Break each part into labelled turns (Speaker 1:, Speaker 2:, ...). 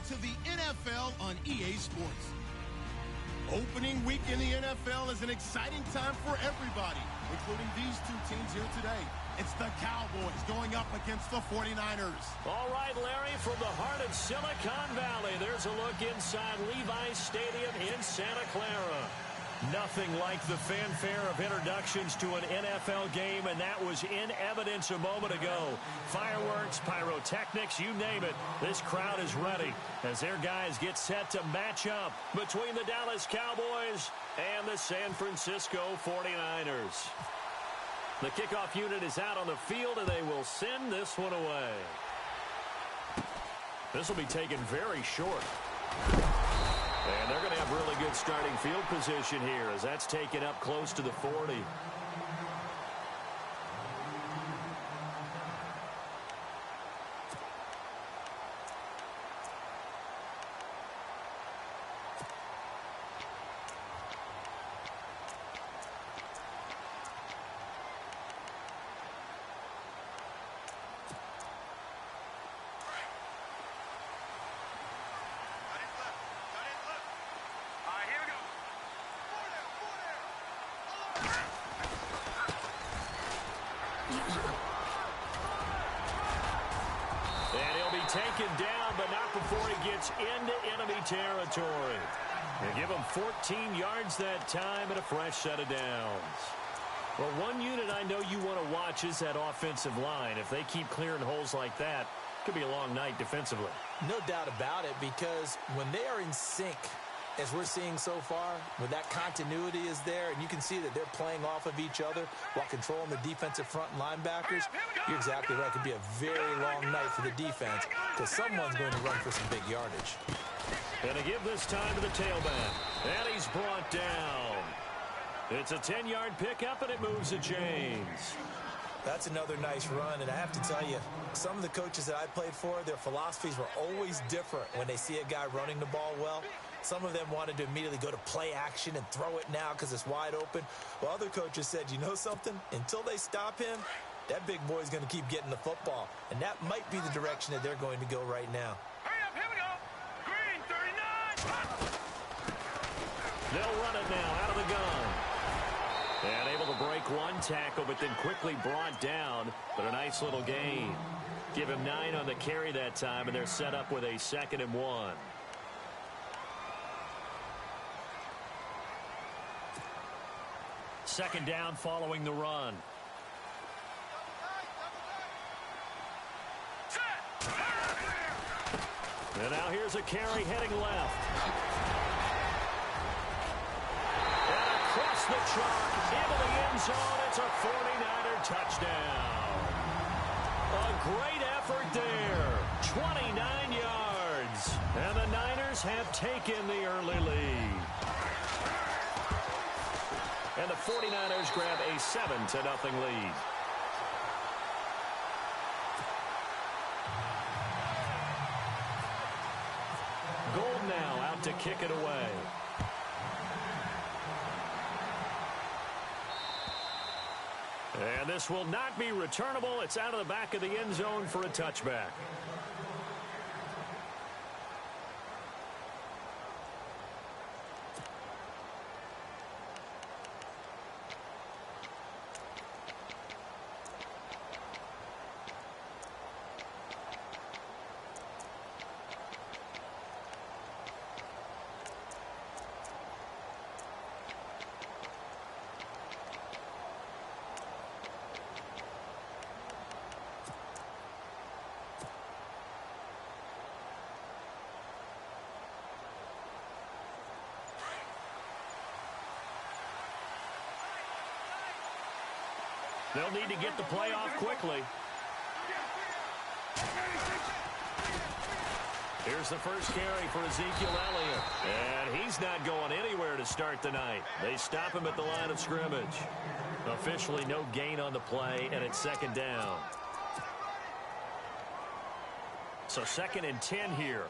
Speaker 1: to the NFL on EA Sports. Opening week in the NFL is an exciting time for everybody, including these two teams here today. It's the Cowboys going up against the 49ers.
Speaker 2: All right, Larry, from the heart of Silicon Valley, there's a look inside Levi's Stadium in Santa Clara. Nothing like the fanfare of introductions to an NFL game, and that was in evidence a moment ago. Fireworks, pyrotechnics, you name it. This crowd is ready as their guys get set to match up between the Dallas Cowboys and the San Francisco 49ers. The kickoff unit is out on the field, and they will send this one away. This will be taken very short. And they're going to have really good starting field position here as that's taken up close to the 40. Taken down, but not before he gets into enemy territory. And give him 14 yards that time and a fresh set of downs. Well, one unit I know you want to watch is that offensive line. If they keep clearing holes like that, it could be a long night defensively.
Speaker 3: No doubt about it, because when they are in sync, as we're seeing so far, when that continuity is there, and you can see that they're playing off of each other while controlling the defensive front linebackers, you're exactly right. It could be a very long night for the defense because someone's going to run for some big yardage.
Speaker 2: And to give this time to the tailback. And he's brought down. It's a 10-yard pickup, and it moves the chains.
Speaker 3: That's another nice run, and I have to tell you, some of the coaches that I played for, their philosophies were always different when they see a guy running the ball well. Some of them wanted to immediately go to play action and throw it now because it's wide open. While other coaches said, you know something? Until they stop him, that big boy's going to keep getting the football. And that might be the direction that they're going to go right now.
Speaker 4: Hurry up, here we go. Green, 39.
Speaker 2: They'll run it now out of the gun. And able to break one tackle, but then quickly brought down. But a nice little gain. Give him 9 on the carry that time, and they're set up with a 2nd and 1. Second down following the run. And now here's a carry heading left. And across the chalk into the end zone. It's a 49er touchdown. A great effort there. 29 yards. And the Niners have taken the early lead. And the 49ers grab a 7-0 lead. Gold now out to kick it away. And this will not be returnable. It's out of the back of the end zone for a touchback. They'll need to get the play off quickly. Here's the first carry for Ezekiel Elliott. And he's not going anywhere to start the night. They stop him at the line of scrimmage. Officially no gain on the play, and it's 2nd down. So 2nd and 10 here.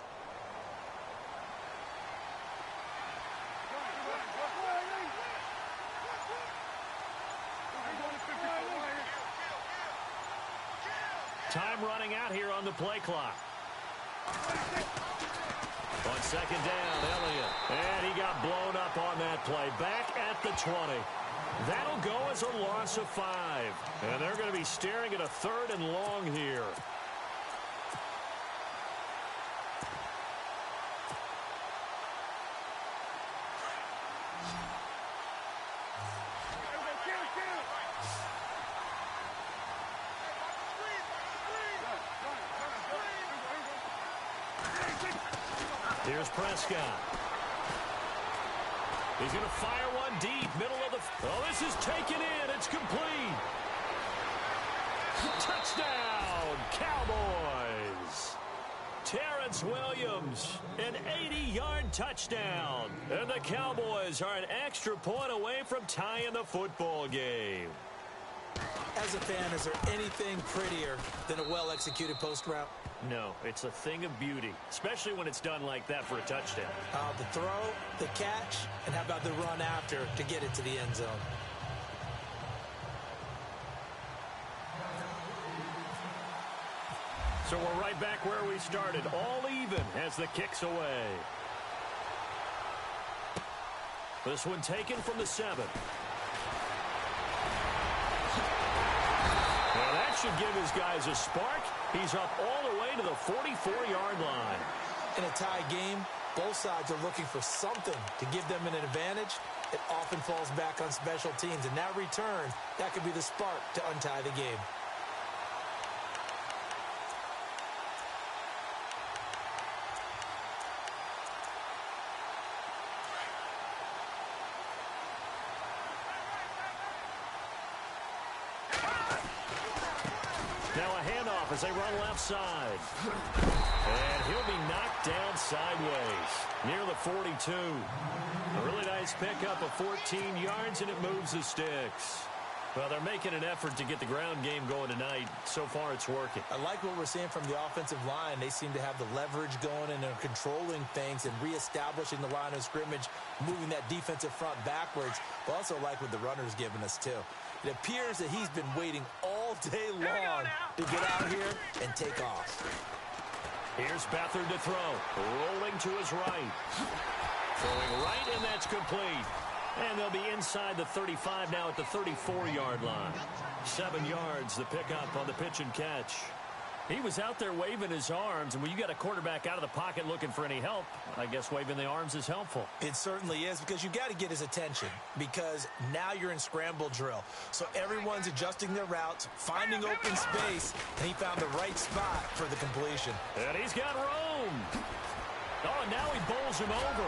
Speaker 2: Time running out here on the play clock. On second down, Elliott. And he got blown up on that play. Back at the 20. That'll go as a loss of 5. And they're going to be staring at a 3rd and long here. Here's Prescott. He's going to fire one deep, middle of the... Oh, this is taken in. It's complete. Touchdown, Cowboys. Terrence Williams, an 80-yard touchdown. And the Cowboys are an extra point away from tying the football game.
Speaker 3: As a fan, is there anything prettier than a well-executed post route?
Speaker 2: No, it's a thing of beauty, especially when it's done like that for a touchdown.
Speaker 3: The throw, the catch, and how about the run after to get it to the end zone?
Speaker 2: So we're right back where we started, all even as the kick's away. This one taken from the 7. Well, that should give his guys a spark. He's up all the way to the 44-yard line.
Speaker 3: In a tie game, both sides are looking for something to give them an advantage. It often falls back on special teams. And that return, that could be the spark to untie the game.
Speaker 2: Now a handoff as they run left side. And he'll be knocked down sideways near the 42. A really nice pickup of 14 yards, and it moves the sticks. Well, they're making an effort to get the ground game going tonight. So far, it's working.
Speaker 3: I like what we're seeing from the offensive line. They seem to have the leverage going, and they're controlling things and reestablishing the line of scrimmage, moving that defensive front backwards. But also like what the runner's giving us, too. It appears that he's been waiting all day long to get out here and take off.
Speaker 2: Here's Beathard to throw. Rolling to his right. Throwing right, and that's complete. And they'll be inside the 35 now at the 34-yard line. 7 yards, the pickup on the pitch and catch. He was out there waving his arms, and when you got a quarterback out of the pocket looking for any help, I guess waving the arms is helpful.
Speaker 3: It certainly is, because you got to get his attention, because now you're in scramble drill. So everyone's adjusting their routes, finding open space, and he found the right spot for the completion.
Speaker 2: And he's got room. Oh, and now he bowls him over.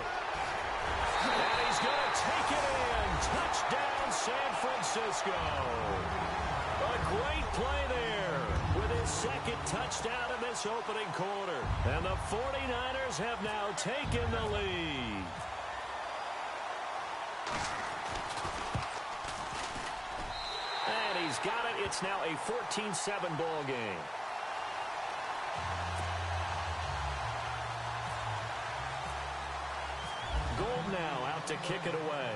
Speaker 2: And he's going to take it in. Touchdown, San Francisco. A great play there with his second touchdown in this opening quarter. And the 49ers have now taken the lead. And he's got it. It's now a 14-7 ball game. Gold now out to kick it away.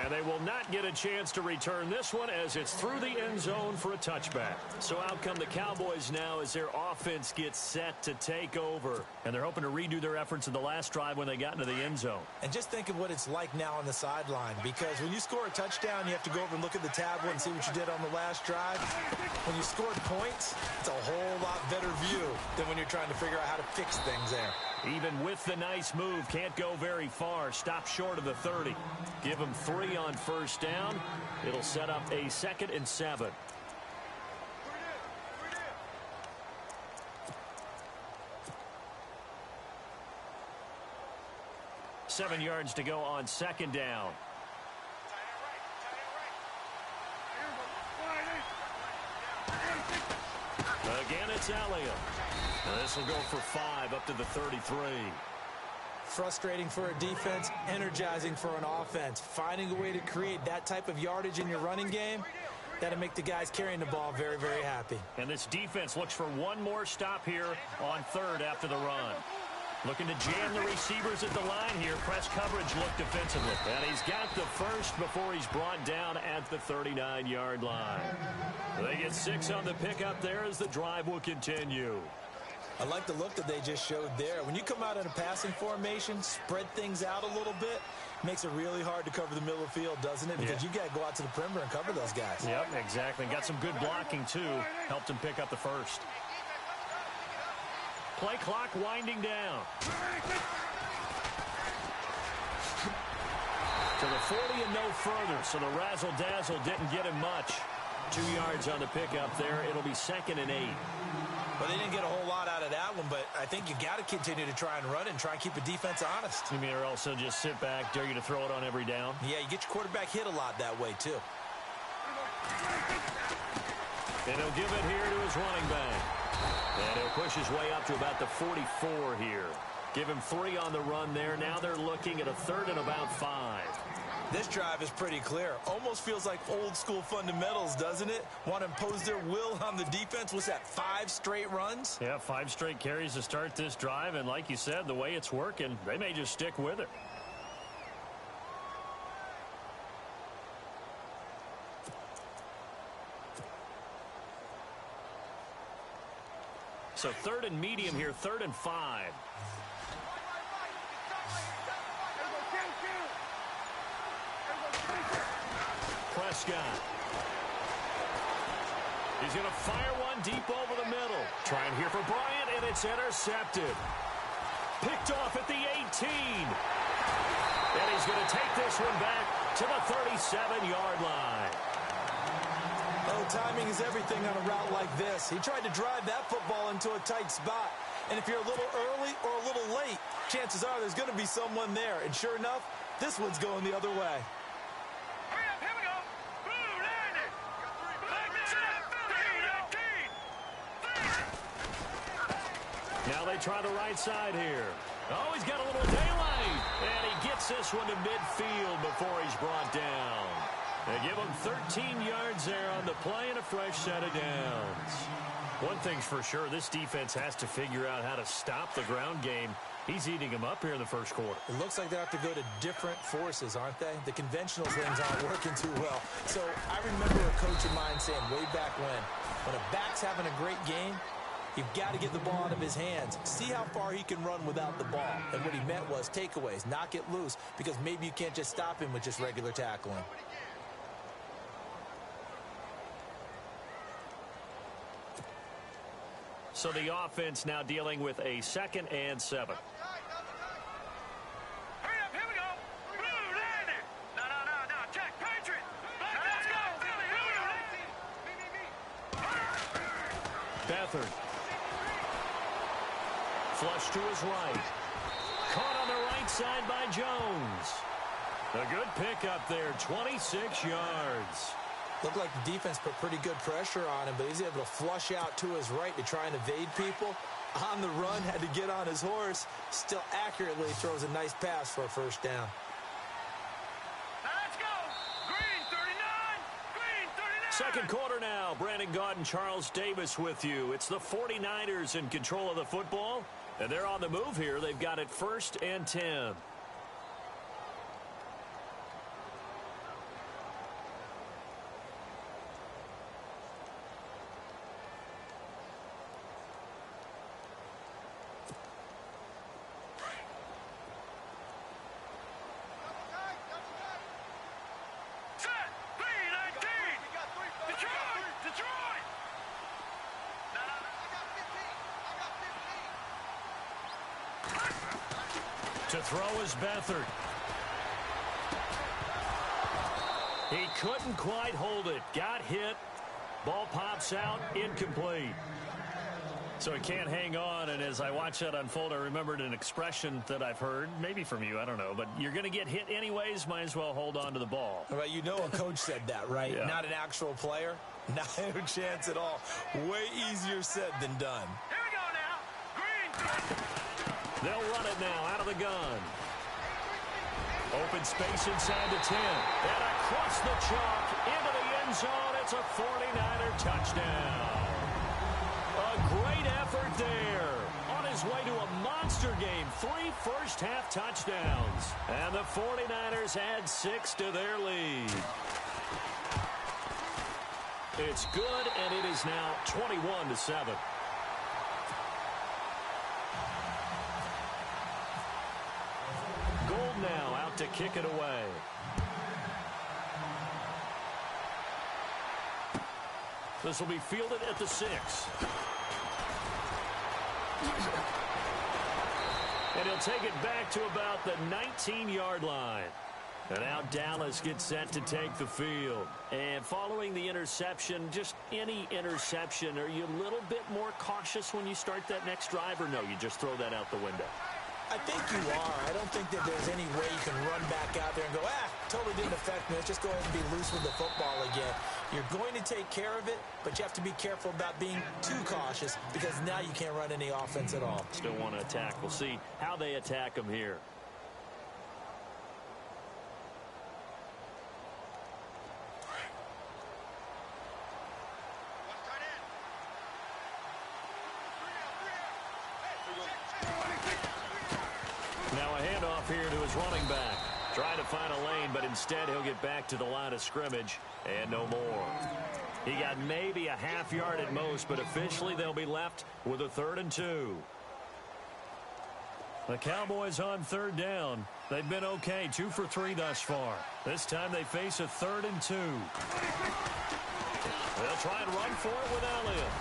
Speaker 2: And they will not get a chance to return this one as it's through the end zone for a touchback. So out come the Cowboys now as their offense gets set to take over. And they're hoping to redo their efforts in the last drive when they got into the end zone.
Speaker 3: And just think of what it's like now on the sideline, because when you score a touchdown, you have to go over and look at the tablet and see what you did on the last drive. When you scored points, it's a whole lot better view than when you're trying to figure out how to fix things there.
Speaker 2: Even with the nice move, can't go very far. Stop short of the 30. Give him 3 on first down. It'll set up a 2nd and 7. Seven yards to go on second down. Again, it's Elliott. This will go for 5 up to the 33.
Speaker 3: Frustrating for a defense, energizing for an offense. Finding a way to create that type of yardage in your running game, that'll make the guys carrying the ball very, very happy.
Speaker 2: And this defense looks for one more stop here on 3rd after the run. Looking to jam the receivers at the line here. Press coverage look defensively. And he's got the first before he's brought down at the 39-yard line. They get 6 on the pickup there as the drive will continue.
Speaker 3: I like the look that they just showed there. When you come out in a passing formation, spread things out a little bit, makes it really hard to cover the middle of the field, doesn't it? Because you got to go out to the perimeter and cover those guys.
Speaker 2: Yep, exactly. Got some good blocking, too. Helped him pick up the first. Play clock winding down. To the 40 and no further, so the razzle-dazzle didn't get him much. 2 yards on the pickup there. It'll be 2nd and 8.
Speaker 3: Well, they didn't get a whole lot out of that one, but I think you got to continue to try and run and try and keep the defense honest.
Speaker 2: You mean or also just sit back, dare you to throw it on every down?
Speaker 3: Yeah, you get your quarterback hit a lot that way, too.
Speaker 2: And he'll give it here to his running back. And he'll push his way up to about the 44 here. Give him 3 on the run there. Now they're looking at a 3rd and about 5.
Speaker 3: This drive is pretty clear. Almost feels like old school fundamentals, doesn't it? Want to impose their will on the defense. What's that, 5 straight runs?
Speaker 2: Yeah, 5 straight carries to start this drive. And like you said, the way it's working, they may just stick with it. So 3rd and medium here, 3rd and 5. Prescott. He's going to fire one deep over the middle. Trying here for Bryant, and it's intercepted. Picked off at the 18. And he's going to take this one back to the 37-yard line.
Speaker 3: Oh, timing is everything on a route like this. He tried to drive that football into a tight spot. And if you're a little early or a little late, chances are there's going to be someone there. And sure enough, this one's going the other way.
Speaker 4: Hurry up, here we go. Blue landed.
Speaker 2: Now they try the right side here. Oh, he's got a little daylight. And he gets this one to midfield before he's brought down. They give him 13 yards there on the play and a fresh set of downs. One thing's for sure, this defense has to figure out how to stop the ground game. He's eating them up here in the first quarter.
Speaker 3: It looks like they have to go to different forces, aren't they? The conventional things aren't working too well. So I remember a coach of mine saying way back when a back's having a great game, you've got to get the ball out of his hands. See how far he can run without the ball. And what he meant was takeaways, knock it loose, because maybe you can't just stop him with just regular tackling.
Speaker 2: So the offense now dealing with a 2nd and 7.
Speaker 4: Hurry up, here we go. Blue landed. No. Check, Patriot. Let's go.
Speaker 2: Beathard. Flush to his right. Caught on the right side by Jones. A good pickup there, 26 yards.
Speaker 3: Looked like the defense put pretty good pressure on him, but he's able to flush out to his right to try and evade people. On the run, had to get on his horse. Still accurately throws a nice pass for a first down.
Speaker 4: Let's go. Green 39. Green 39.
Speaker 2: Second quarter now. Brandon Gaudin, Charles Davis with you. It's the 49ers in control of the football, and they're on the move here. They've got it 1st and 10. To throw is Beathard. He couldn't quite hold it. Got hit. Ball pops out. Incomplete. So he can't hang on, and as I watch that unfold, I remembered an expression that I've heard, maybe from you, I don't know, but you're going to get hit anyways, might as well hold on to the ball.
Speaker 3: Well, you know a coach said that, right?
Speaker 2: Yeah.
Speaker 3: Not an actual player. Not a chance at all. Way easier said than done.
Speaker 4: Here we go now. Green.
Speaker 2: They'll run it now out of the gun. Open space inside the 10. And across the chalk into the end zone. It's a 49er touchdown. A great effort there on his his way to a monster game. 3 first-half touchdowns. And the 49ers add 6 to their lead. It's good, and it is now 21-7. Gold now out to kick it away. This will be fielded at the 6. And he'll take it back to about the 19-yard line. And now Dallas gets set to take the field. And following the interception, just any interception, are you a little bit more cautious when you start that next drive, or no, you just throw that out the window?
Speaker 3: I think you are. I don't think that there's any way you can run back out there and go, totally didn't affect me. Let's just go ahead and be loose with the football again. You're going to take care of it, but you have to be careful about being too cautious because now you can't run any offense at all.
Speaker 2: Still want to attack. We'll see how they attack them here. Now a handoff here to his running back. Trying to find a lane, but instead he'll get back to the line of scrimmage and no more. He got maybe a half yard at most, but officially they'll be left with a 3rd and 2. The Cowboys on 3rd down. They've been okay, 2 for 3 thus far. This time they face a 3rd and 2. They'll try and run for it with Elliott.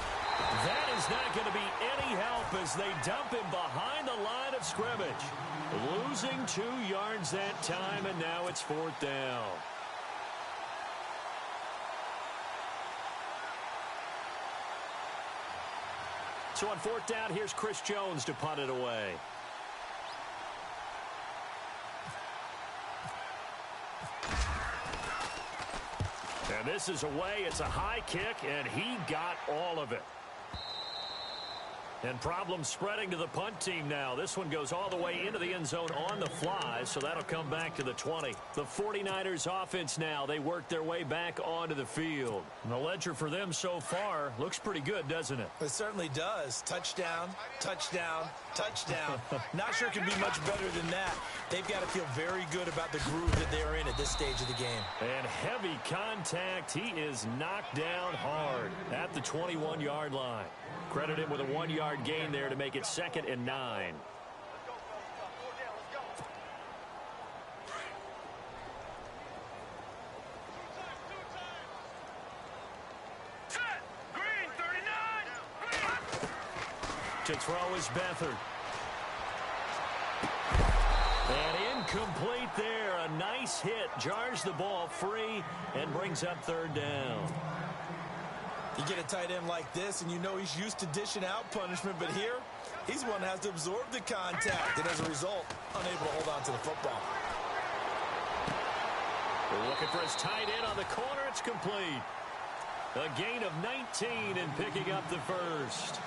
Speaker 2: That is not going to be any help as they dump him behind the line of scrimmage. Losing 2 yards that time, and now it's 4th down. So on 4th down, here's Chris Jones to punt it away. And this is away. It's a high kick, and he got all of it. And problems spreading to the punt team now. This one goes all the way into the end zone on the fly, so that'll come back to the 20. The 49ers offense now, they work their way back onto the field. And the ledger for them so far looks pretty good, doesn't it?
Speaker 3: It certainly does. Touchdown, touchdown, touchdown. Not sure it can be much better than that. They've got to feel very good about the groove that they're in at this stage of the game.
Speaker 2: And heavy contact. He is knocked down hard at the 21-yard line. Credit him with a 1-yard gain there to make it 2nd and 9.
Speaker 4: Green, 39.
Speaker 2: To throw is Beathard. And incomplete there. A nice hit. Jars the ball free and brings up 3rd down.
Speaker 3: You get a tight end like this, and you know he's used to dishing out punishment, but here, he's the one that has to absorb the contact, and as a result, unable to hold on to the football.
Speaker 2: We're looking for his tight end on the corner. It's complete. A gain of 19 and picking up the 1st.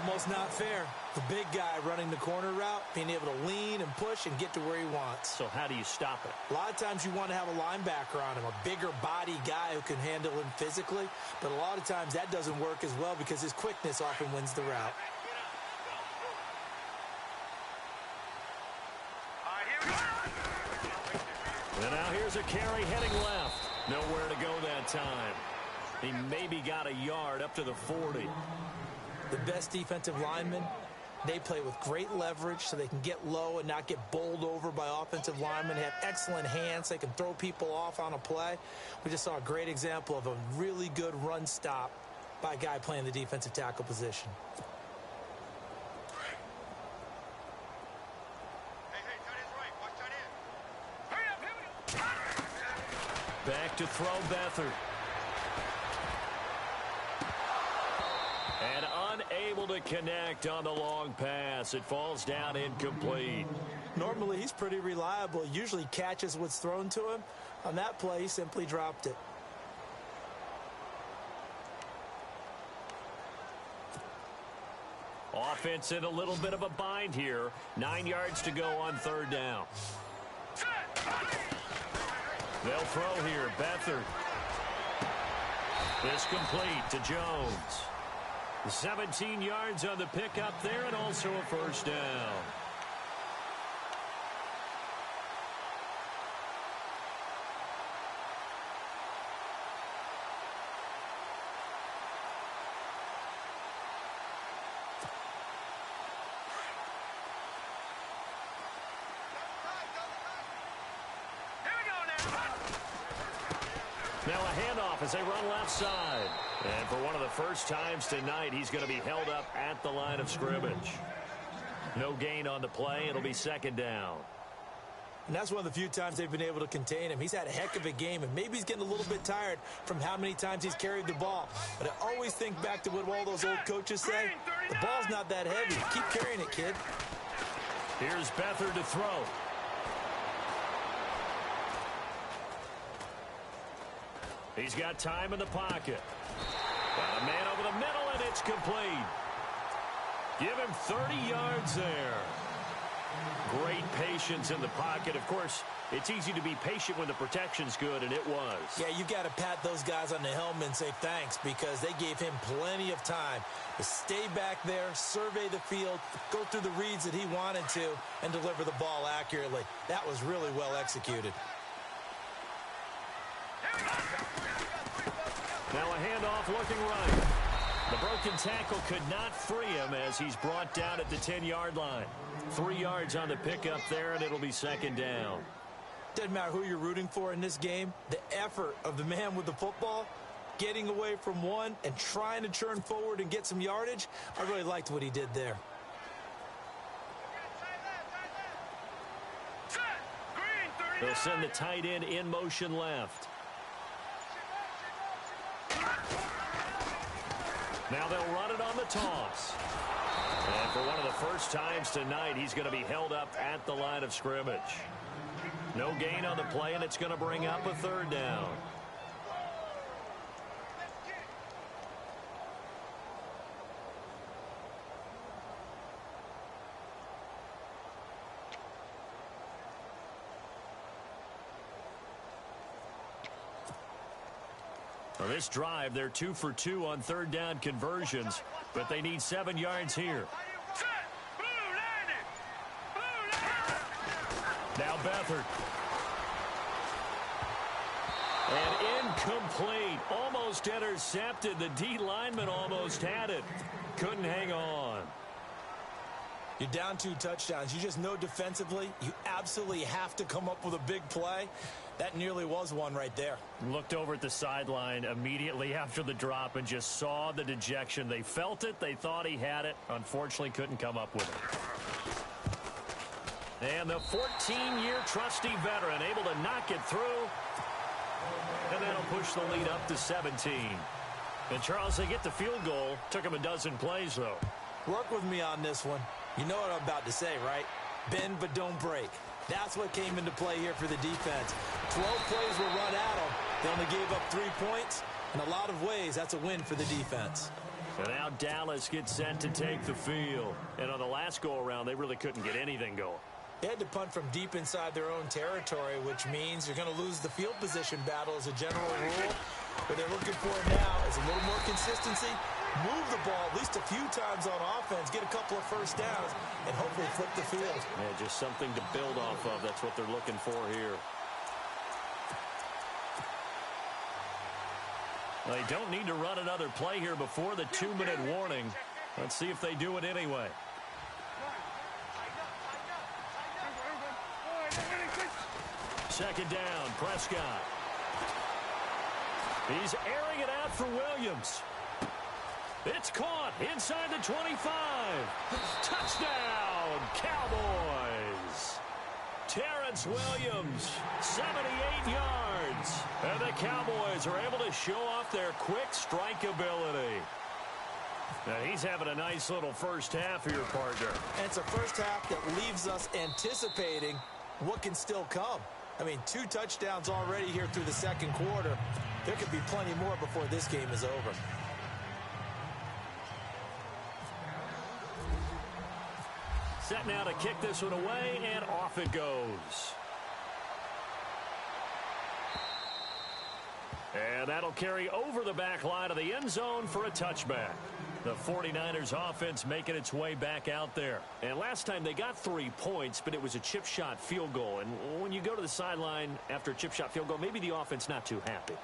Speaker 3: Almost not fair. The big guy running the corner route, being able to lean and push and get to where he wants.
Speaker 2: So how do you stop it?
Speaker 3: A lot of times you want to have a linebacker on him, a bigger body guy who can handle him physically. But a lot of times that doesn't work as well because his quickness often wins the route.
Speaker 2: And now here's a carry heading left. Nowhere to go that time. He maybe got a yard up to the 40.
Speaker 3: The best defensive linemen, they play with great leverage so they can get low and not get bowled over by offensive linemen. They have excellent hands. They can throw people off on a play. We just saw a great example of a really good run stop by a guy playing the defensive tackle position.
Speaker 2: Back to throw Beathard. And unable to connect on the long pass. It falls down incomplete.
Speaker 3: Normally, he's pretty reliable. He usually catches what's thrown to him. On that play, he simply dropped it.
Speaker 2: Offense in a little bit of a bind here. 9 yards to go on 3rd down. They'll throw here. Beathard. This complete to Jones. 17 yards on the pickup there and also a first down. Now a handoff as they run left side. And for one of the first times tonight, he's going to be held up at the line of scrimmage. No gain on the play. It'll be second down.
Speaker 3: And that's one of the few times they've been able to contain him. He's had a heck of a game, and maybe he's getting a little bit tired from how many times he's carried the ball. But I always think back to what all those old coaches say. The ball's not that heavy. Keep carrying it, kid.
Speaker 2: Here's Beathard to throw. He's got time in the pocket. Got a man over the middle, and it's complete. Give him 30 yards there. Great patience in the pocket. Of course, it's easy to be patient when the protection's good, and it was.
Speaker 3: Yeah, you've got to pat those guys on the helmet and say thanks because they gave him plenty of time to stay back there, survey the field, go through the reads that he wanted to, and deliver the ball accurately. That was really well executed.
Speaker 2: Now a handoff looking right. The broken tackle could not free him as he's brought down at the 10-yard line. 3 yards on the pickup there, and it'll be second down.
Speaker 3: Doesn't matter who you're rooting for in this game. The effort of the man with the football, getting away from one and trying to churn forward and get some yardage, I really liked what he did there.
Speaker 2: They'll send the tight end in motion left. Now they'll run it on the toss. And for one of the first times tonight, he's going to be held up at the line of scrimmage. No gain on the play, and it's going to bring up a third down. On this drive, they're 2 for 2 on third down conversions, but they need 7 yards here. Now Beathard. And incomplete. Almost intercepted. The D lineman almost had it. Couldn't hang on.
Speaker 3: You're down 2 touchdowns. You just know defensively you absolutely have to come up with a big play. That nearly was one right there.
Speaker 2: Looked over at the sideline immediately after the drop and just saw the dejection. They felt it. They thought he had it. Unfortunately, couldn't come up with it. And the 14-year trusty veteran able to knock it through. And that'll push the lead up to 17. And, Charles, they get the field goal. Took him a dozen plays, though.
Speaker 3: Work with me on this one. You know what I'm about to say, right? Bend but don't break. That's what came into play here for the defense. 12 plays were run at them. They only gave up 3 points. In a lot of ways, that's a win for the defense.
Speaker 2: And now Dallas gets set to take the field. And on the last go-around, they really couldn't get anything going.
Speaker 3: They had to punt from deep inside their own territory, which means you're going to lose the field position battle as a general rule. What they're looking for now is a little more consistency, move the ball at least a few times on offense, get a couple of first downs, and hopefully flip the field.
Speaker 2: Yeah, just something to build off of. That's what they're looking for here. They don't need to run another play here before the 2-minute warning. Let's see if they do it anyway. Second down, Prescott. He's airing it out for Williams. It's caught inside the 25. Touchdown, Cowboys. Terrence Williams, 78 yards. And the Cowboys are able to show off their quick strike ability. Now he's having a nice little first half here, partner.
Speaker 3: And it's a first half that leaves us anticipating what can still come. I mean, 2 touchdowns already here through the second quarter. There could be plenty more before this game is over.
Speaker 2: Set now to kick this one away, and off it goes. And that'll carry over the back line of the end zone for a touchback. The 49ers offense making its way back out there. And last time they got 3 points, but it was a chip shot field goal. And when you go to the sideline after a chip shot field goal, maybe the offense not too happy.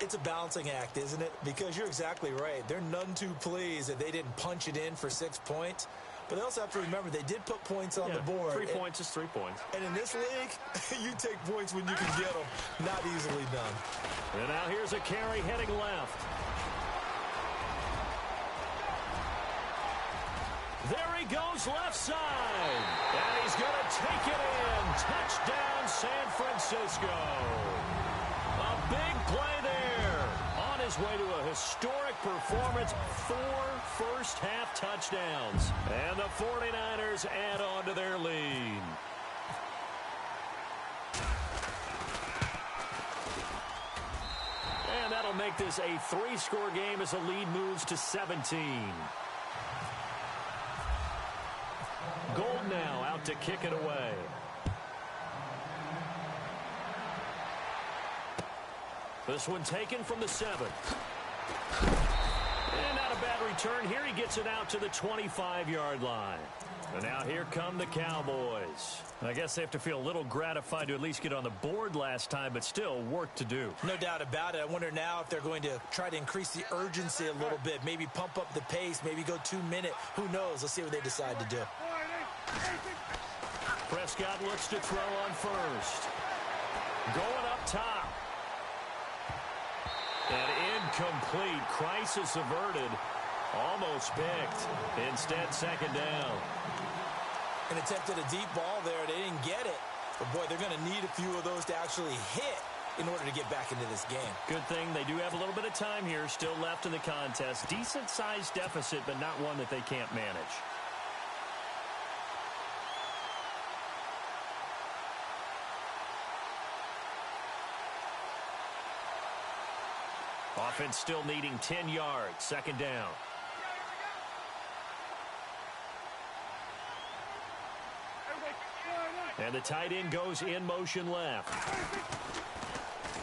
Speaker 3: It's a balancing act, isn't it? Because you're exactly right. They're none too pleased that they didn't punch it in for 6 points. But they also have to remember they did put points on the board.
Speaker 2: 3 points is 3 points.
Speaker 3: And in this league, you take points when you can get them. Not easily done.
Speaker 2: And now here's a carry heading left. There he goes left side. And he's going to take it in. Touchdown, San Francisco. A big play there. On his way to a historic performance. 4 first-half touchdowns. And the 49ers add on to their lead. And that'll make this a 3-score game as the lead moves to 17. Gold now out to kick it away. This one taken from the 7. And not a bad return. Here he gets it out to the 25-yard line. And now here come the Cowboys. I guess they have to feel a little gratified to at least get on the board last time, but still work to do.
Speaker 3: No doubt about it. I wonder now if they're going to try to increase the urgency a little bit, maybe pump up the pace, maybe go 2-minute. Who knows? Let's see what they decide to do.
Speaker 2: Prescott looks to throw on first. Going up top. And incomplete. Crisis averted. Almost picked. Instead, second down.
Speaker 3: And attempted a deep ball there. They didn't get it. But, boy, they're going to need a few of those to actually hit in order to get back into this game.
Speaker 2: Good thing they do have a little bit of time here still left in the contest. Decent-sized deficit, but not one that they can't manage. Offense still needing 10 yards. Second down. And the tight end goes in motion left.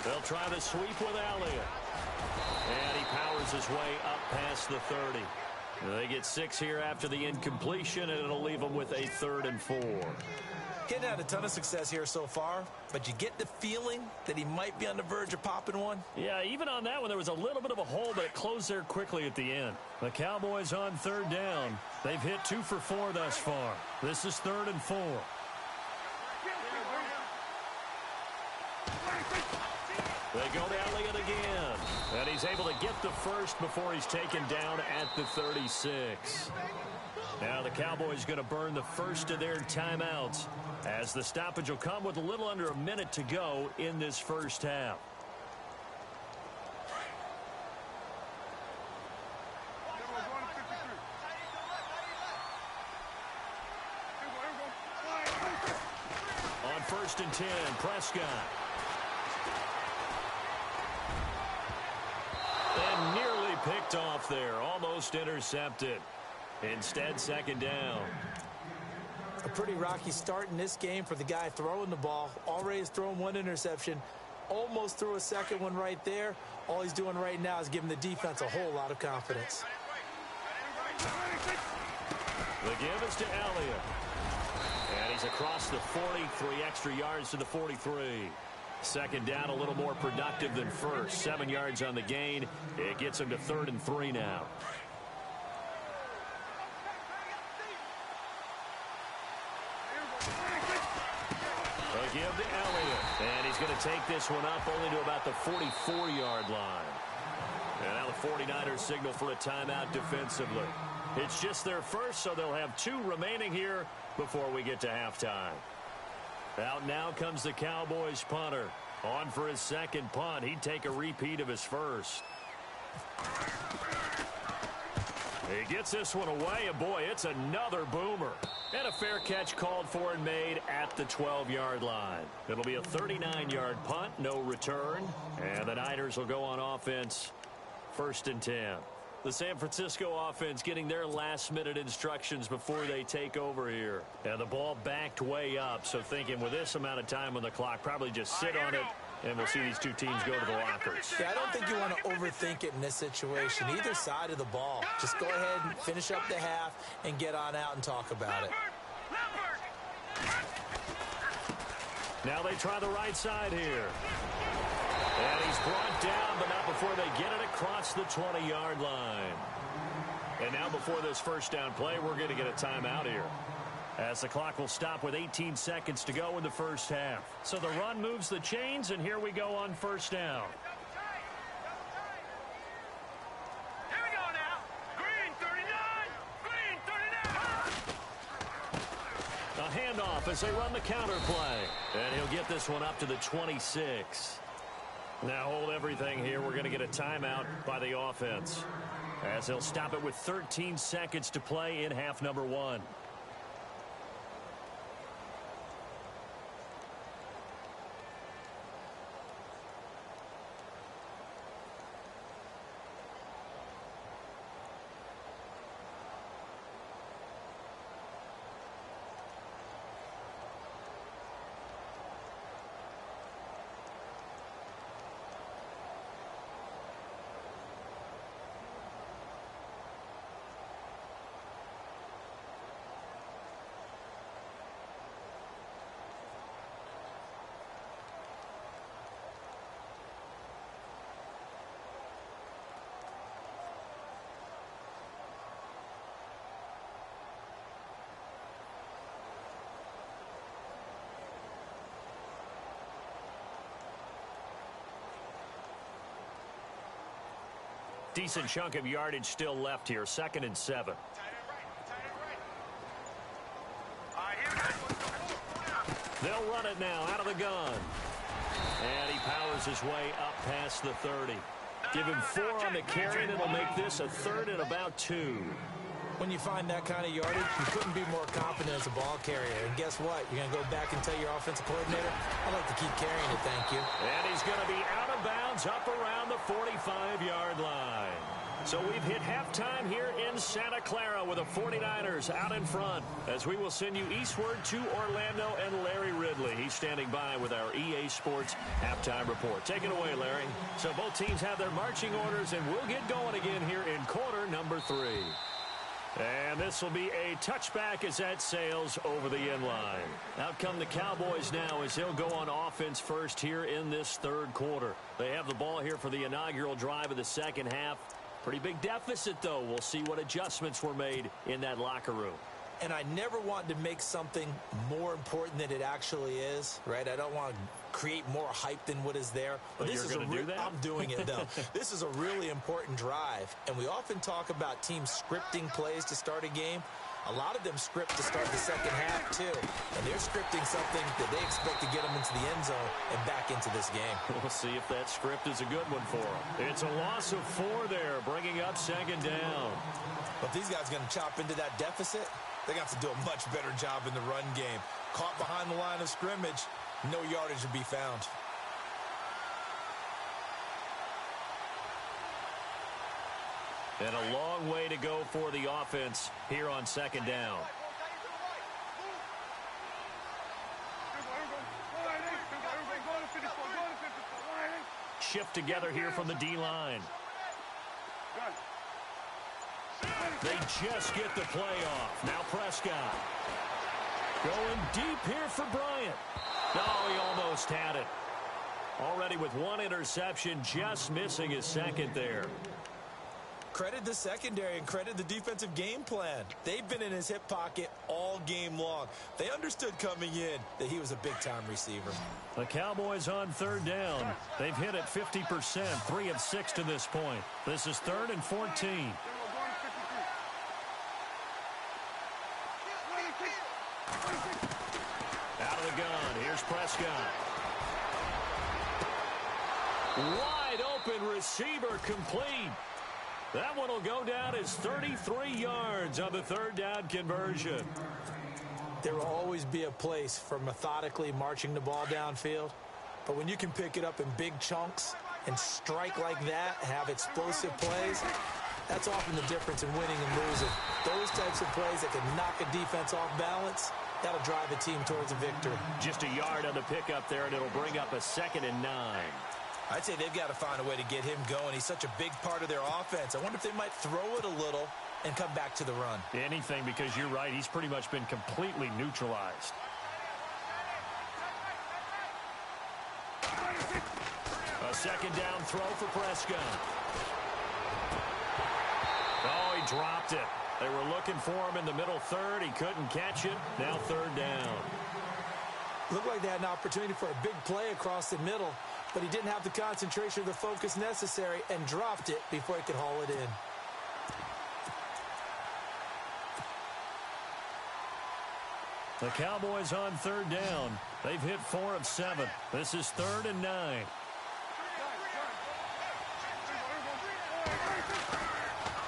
Speaker 2: They'll try the sweep with Elliott. And he powers his way up past the 30. They get 6 here after the incompletion, and it'll leave them with a 3rd and 4.
Speaker 3: Getting had a ton of success here so far, but you get the feeling that he might be on the verge of popping one.
Speaker 2: Yeah, even on that one, there was a little bit of a hole, but it closed there quickly at the end. The Cowboys on 3rd down. They've hit 2 for 4 thus far. This is 3rd and 4. They go to Elliott again. And he's able to get the first before he's taken down at the 36. Now the Cowboys going to burn the first of their timeouts as the stoppage will come with a little under a minute to go in this first half. On 1st and 10, Prescott. And nearly picked off there, almost intercepted. Instead, second down.
Speaker 3: A pretty rocky start in this game for the guy throwing the ball. Already has thrown 1 interception. Almost threw a second one right there. All he's doing right now is giving the defense a whole lot of confidence.
Speaker 2: The give is to Elliott. And he's across the 40, 3 extra yards to the 43. Second down, a little more productive than first. 7 yards on the gain. It gets him to 3rd and 3 now. They give to Elliott. And he's going to take this one up only to about the 44-yard line. And now the 49ers signal for a timeout defensively. It's just their first, so they'll have 2 remaining here before we get to halftime. Out now comes the Cowboys punter. On for his second punt. He'd take a repeat of his first. He gets this one away, and boy, it's another boomer. And a fair catch called for and made at the 12-yard line. It'll be a 39-yard punt, no return. And the Niners will go on offense, 1st and 10. The San Francisco offense getting their last-minute instructions before they take over here. And the ball backed way up, so thinking with this amount of time on the clock, probably just sit on it And we'll see these two teams go to the lockers.
Speaker 3: Yeah, I don't think you want to overthink it in this situation. Either side of the ball. Just go ahead and finish up the half and get on out and talk about it.
Speaker 2: Now they try the right side here. And he's brought down, but not before they get it across the 20-yard line. And now before this first down play, we're going to get a timeout here, as the clock will stop with 18 seconds to go in the first half. So the run moves the chains, and here we go on first down.
Speaker 4: Here we go now. Green 39. Green 39.
Speaker 2: A handoff as they run the counter play. And he'll get this one up to the 26. Now hold everything here. We're going to get a timeout by the offense, as they'll stop it with 13 seconds to play in half number 1. Decent chunk of yardage still left here. 2nd and 7. They'll run it now out of the gun. And he powers his way up past the 30. Give him 4 on the carry, and it'll make this a 3rd and about 2.
Speaker 3: When you find that kind of yardage, you couldn't be more confident as a ball carrier. And guess what? You're going to go back and tell your offensive coordinator, I'd like to keep carrying it, thank you.
Speaker 2: And he's going to be out of bounds up around the 45-yard line. So we've hit halftime here in Santa Clara with the 49ers out in front, as we will send you eastward to Orlando and Larry Ridley. He's standing by with our EA Sports halftime report. Take it away, Larry. So both teams have their marching orders, and we'll get going again here in quarter number 3. And this will be a touchback as that sails over the end line. Out come the Cowboys now, as they'll go on offense first here in this 3rd quarter. They have the ball here for the inaugural drive of the second half. Pretty big deficit, though. We'll see what adjustments were made in that locker room.
Speaker 3: And I never want to make something more important than it actually is, right? I don't want to create more hype than what is there.
Speaker 2: But this is going to do that?
Speaker 3: I'm doing it, though. This is a really important drive. And we often talk about teams scripting plays to start a game. A lot of them script to start the second half, too. And they're scripting something that they expect to get them into the end zone and back into this game.
Speaker 2: We'll see if that script is a good one for them. It's a loss of 4 there, bringing up 2nd down.
Speaker 3: But these guys going to chop into that deficit? They got to do a much better job in the run game. Caught behind the line of scrimmage, no yardage to be found.
Speaker 2: And a long way to go for the offense here on 2nd down. Shift together here from the D-line. They just get the play off. Now Prescott. Going deep here for Bryant. Oh, he almost had it. Already with 1 interception, just missing his 2nd there.
Speaker 3: Credit the secondary and credit the defensive game plan. They've been in his hip pocket all game long. They understood coming in that he was a big-time receiver.
Speaker 2: The Cowboys on 3rd down. They've hit it 50%, 3 of 6 to this point. This is 3rd and 14. Out of the gun, here's Prescott. Wide open receiver, complete. That one will go down as 33 yards on the 3rd down conversion.
Speaker 3: There will always be a place for methodically marching the ball downfield. But when you can pick it up in big chunks and strike like that, have explosive plays, that's often the difference in winning and losing. Those types of plays that can knock a defense off balance, That'll drive a team towards a victory.
Speaker 2: Just a yard on the pickup there, and it'll bring up a 2nd and 9.
Speaker 3: I'd say they've got to find a way to get him going. He's such a big part of their offense. I wonder if they might throw it a little and come back to the run.
Speaker 2: Anything, because you're right. He's pretty much been completely neutralized. A 2nd down throw for Prescott. Oh, he dropped it. They were looking for him in the middle third. He couldn't catch it. Now 3rd down.
Speaker 3: Looked like they had an opportunity for a big play across the middle, but he didn't have the concentration or the focus necessary and dropped it before he could haul it in.
Speaker 2: The Cowboys on 3rd down. They've hit 4 of 7. This is 3rd and 9.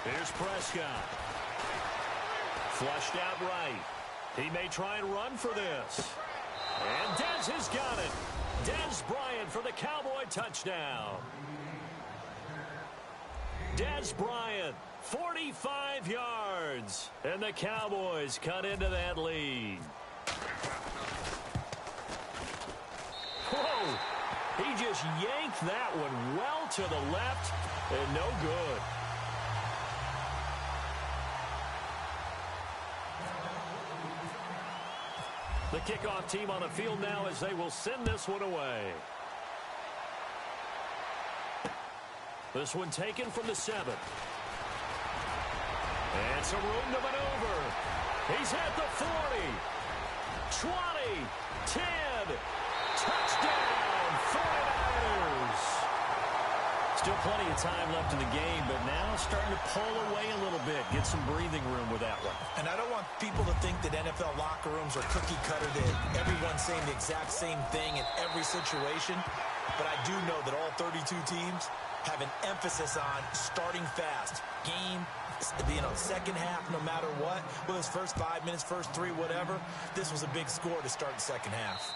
Speaker 2: Here's Prescott. Flushed out right. He may try and run for this. And Dez has got it. Dez Bryant for the Cowboy touchdown. Dez Bryant, 45 yards. And the Cowboys cut into that lead. Whoa! He just yanked that one well to the left and no good. The kickoff team on the field now as they will send this one away. This one taken from the 7. And some room to maneuver. He's at the 40. 20. 10. Touchdown, 49ers. Still plenty of time left in the game, but now starting to pull away a little bit. Get some breathing room with that one.
Speaker 3: And I don't want people to think that NFL locker rooms are cookie cutter, that everyone's saying the exact same thing in every situation. But I do know that all 32 teams have an emphasis on starting fast. Game, second half, no matter what. Whether it's first 5 minutes, first 3, whatever. This was a big score to start the second half.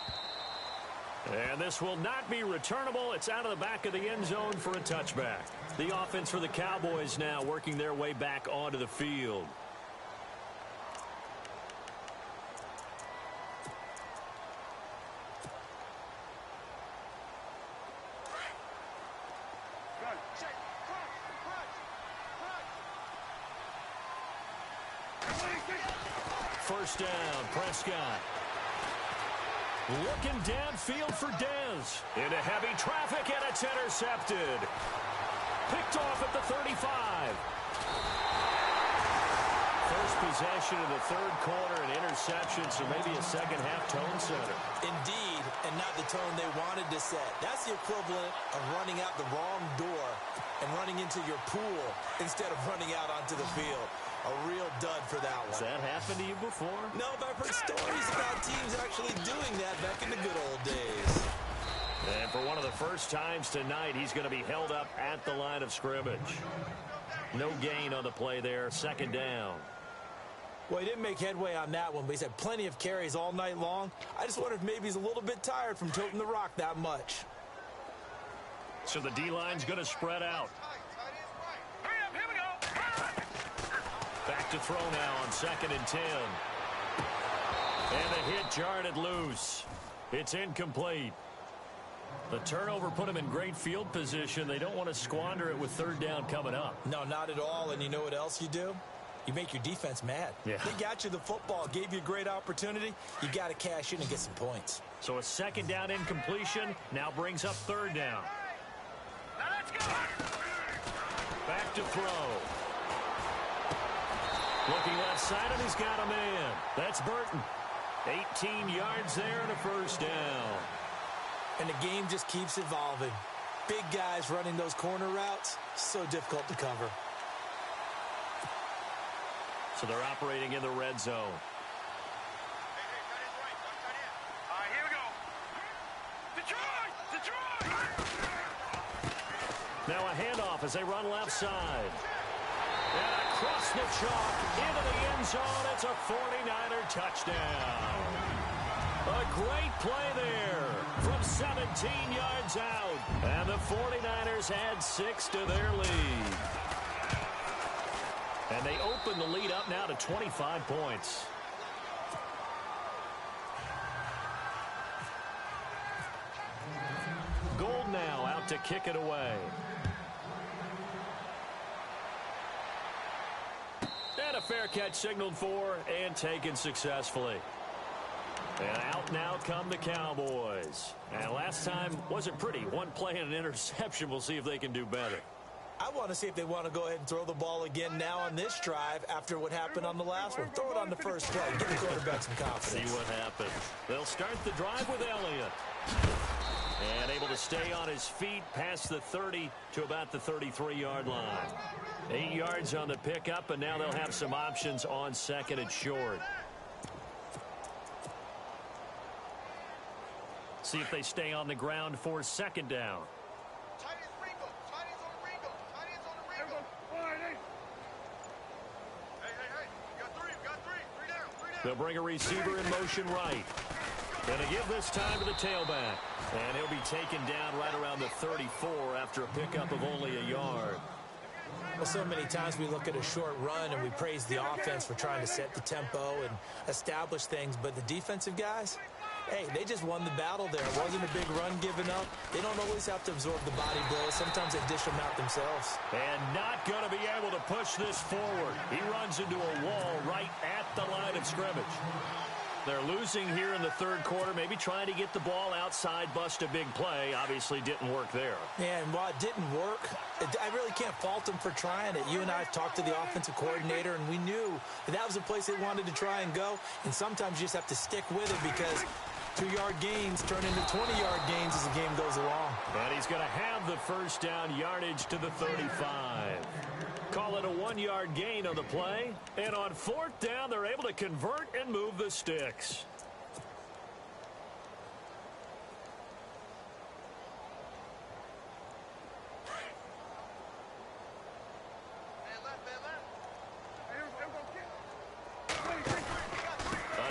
Speaker 2: And this will not be returnable. It's out of the back of the end zone for a touchback. The offense for the Cowboys now working their way back onto the field. First down, Prescott. Looking downfield for Dez. Into heavy traffic, and it's intercepted. Picked off at the 35. First possession of the 3rd quarter, an interception, so maybe a second-half tone setter.
Speaker 3: Indeed, and not the tone they wanted to set. That's the equivalent of running out the wrong door and running into your pool instead of running out onto the field. A real dud for that one.
Speaker 2: Has that happened to you before?
Speaker 3: No, but I've heard stories about teams actually doing that back in the good old days.
Speaker 2: And for one of the first times tonight, he's going to be held up at the line of scrimmage. No gain on the play there, 2nd down.
Speaker 3: Well, he didn't make headway on that one, but he's had plenty of carries all night long. I just wonder if maybe he's a little bit tired from toting the rock that much.
Speaker 2: So the D-line's going to spread out. Back to throw now on 2nd and 10. And the hit jarred it loose. It's incomplete. The turnover put him in great field position. They don't want to squander it with 3rd down coming up.
Speaker 3: No, not at all. And you know what else you do? You make your defense mad.
Speaker 2: Yeah.
Speaker 3: They got you the football, gave you a great opportunity. You got to cash in and get some points.
Speaker 2: So a 2nd down incompletion now brings up 3rd down.
Speaker 4: Now let's go.
Speaker 2: Back to throw. Looking left side, and he's got a man. That's Burton. 18 yards there and a 1st down.
Speaker 3: And the game just keeps evolving. Big guys running those corner routes, so difficult to cover.
Speaker 2: So they're operating in the red zone.
Speaker 4: All right, here we go. Detroit!
Speaker 2: Now a handoff as they run left side. And across the chalk into the end zone. It's a 49er touchdown. A great play there from 17 yards out. And the 49ers add 6 to their lead. And they open the lead up now to 25 points. out to kick it away. And a fair catch signaled for and taken successfully. And out now come the Cowboys. And last time wasn't pretty. One play and an interception. We'll see if they can do better.
Speaker 3: I want to see if they want to go ahead and throw the ball again now on this drive after what happened on the last one. Throw it on the first play. Give the quarterback some confidence.
Speaker 2: See what happens. They'll start the drive with Elliott. And able to stay on his feet past the 30 to about the 33-yard line. 8 yards on the pickup, and now they'll have some options on second and short. See if they stay on the ground for second down. They'll bring a receiver in motion right. Going to give this time to the tailback. And he'll be taken down right around the 34 after a pickup of only a yard.
Speaker 3: Well, so many times we look at a short run and we praise the offense for trying to set the tempo and establish things. But the defensive guys, hey, they just won the battle there. It wasn't a big run given up. They don't always have to absorb the body blows. Sometimes they dish them out themselves.
Speaker 2: And not going to be able to push this forward. He runs into a wall right at the line of scrimmage. They're losing here in the third quarter, maybe trying to get the ball outside, bust a big play. Obviously didn't work there.
Speaker 3: Yeah, and while it didn't work, I really can't fault them for trying it. You and I have talked to the offensive coordinator, and we knew that was a place they wanted to try and go. And sometimes you just have to stick with it because 2-yard gains turn into 20-yard gains as the game goes along.
Speaker 2: And he's going to have the first down yardage to the 35. Call it a 1-yard gain on the play. And on fourth down, they're able to convert and move the sticks.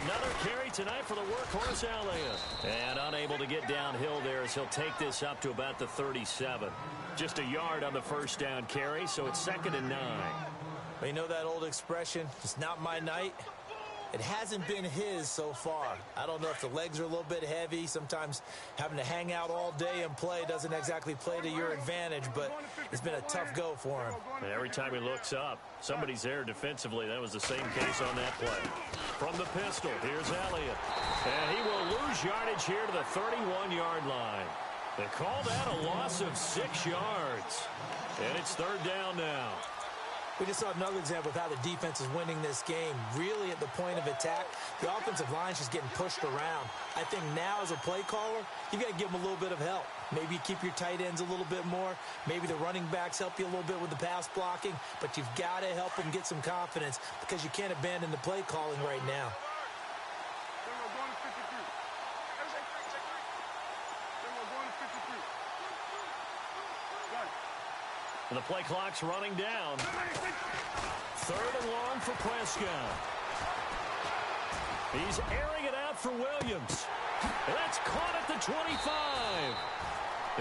Speaker 2: Another carry tonight for the workhorse Elliott. And unable to get downhill there as he'll take this up to about the 37. Just a yard on the first down carry, so it's 2nd and 9.
Speaker 3: Well, you know that old expression, it's not my night? It hasn't been his so far. I don't know if the legs are a little bit heavy. Sometimes having to hang out all day and play doesn't exactly play to your advantage, but it's been a tough go for him.
Speaker 2: And every time he looks up, somebody's there defensively. That was the same case on that play. From the pistol, here's Elliott. And he will lose yardage here to the 31-yard line. They call that a loss of 6 yards. And it's 3rd down now.
Speaker 3: We just saw another example of how the defense is winning this game. Really at the point of attack, the offensive line's just getting pushed around. I think now as a play caller, you got to give them a little bit of help. Maybe you keep your tight ends a little bit more. Maybe the running backs help you a little bit with the pass blocking. But you've got to help them get some confidence because you can't abandon the play calling right now.
Speaker 2: And the play clock's running down. 3rd and long for Prescott. He's airing it out for Williams. And that's caught at the 25.